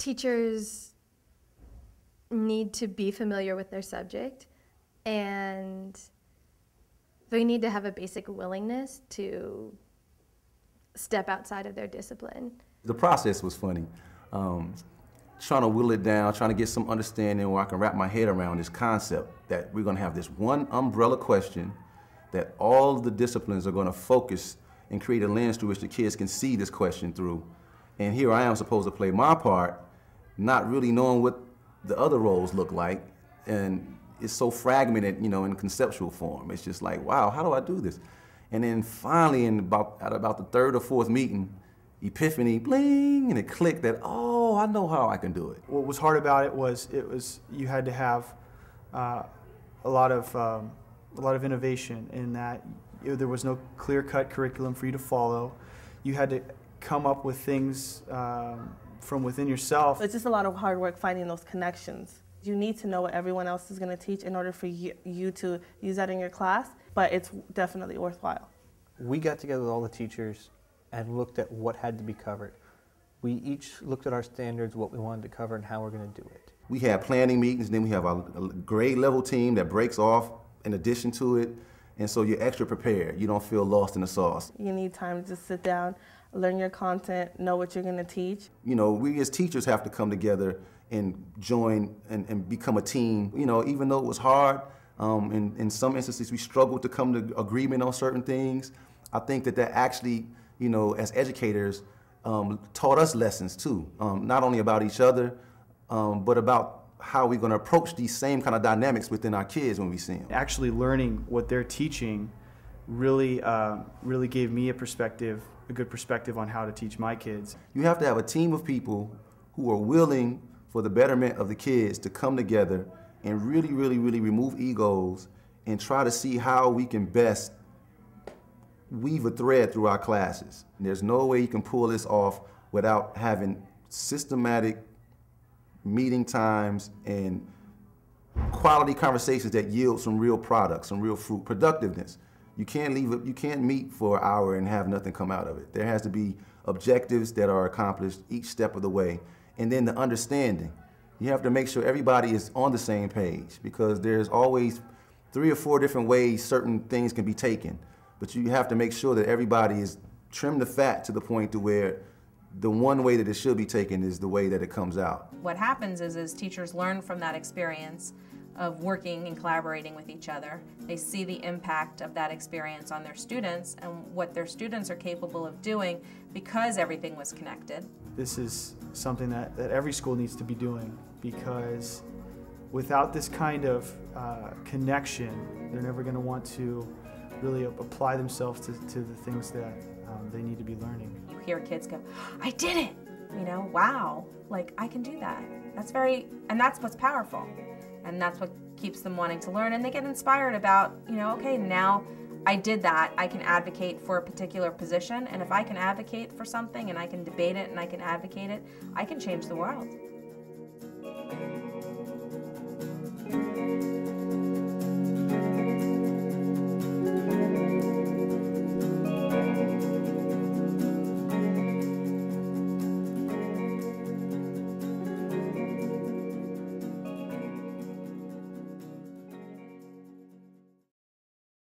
teachers need to be familiar with their subject, and they need to have a basic willingness to step outside of their discipline. The process was funny. Trying to whittle it down, trying to get some understanding where I can wrap my head around this concept that we're gonna have this one umbrella question that all the disciplines are gonna focus and create a lens through which the kids can see this question through. And here I am supposed to play my part, not really knowing what the other roles look like, and it's so fragmented, you know, in conceptual form. It's just like, wow, how do I do this? And then finally, at about the third or fourth meeting, epiphany, bling, and it clicked that, oh, I know how I can do it. What was hard about it was you had to have a lot of innovation in that there was no clear-cut curriculum for you to follow. You had to come up with things from within yourself. It's just a lot of hard work finding those connections. You need to know what everyone else is going to teach in order for you to use that in your class, but it's definitely worthwhile. We got together with all the teachers and looked at what had to be covered. We each looked at our standards, what we wanted to cover, and how we're going to do it. We have planning meetings, then we have a grade level team that breaks off in addition to it, and so you're extra prepared. You don't feel lost in the sauce. You need time to sit down, learn your content, know what you're going to teach. You know, we as teachers have to come together and join and become a team. You know, even though it was hard, in some instances we struggled to come to agreement on certain things, I think that actually, you know, as educators, taught us lessons too, not only about each other, but about how we're going to approach these same kind of dynamics within our kids when we see them. Actually learning what they're teaching really gave me a good perspective on how to teach my kids. You have to have a team of people who are willing for the betterment of the kids to come together and really, really, really remove egos and try to see how we can best weave a thread through our classes. There's no way you can pull this off without having systematic meeting times and quality conversations that yield some real products, some real fruit, productiveness. You can't meet for an hour and have nothing come out of it. There has to be objectives that are accomplished each step of the way. And then the understanding. You have to make sure everybody is on the same page, because there's always 3 or 4 different ways certain things can be taken. But you have to make sure that everybody is trimmed the fat to the point to where the one way that it should be taken is the way that it comes out. What happens is teachers learn from that experience of working and collaborating with each other. They see the impact of that experience on their students and what their students are capable of doing because everything was connected. This is something that every school needs to be doing, because without this kind of connection, they're never going to want to really apply themselves to the things that they need to be learning. You hear kids go, I did it! You know, wow, like I can do that. And that's what's powerful. And that's what keeps them wanting to learn, and they get inspired about, you know, okay, now I did that, I can advocate for a particular position, and if I can advocate for something and I can debate it and I can advocate it, I can change the world.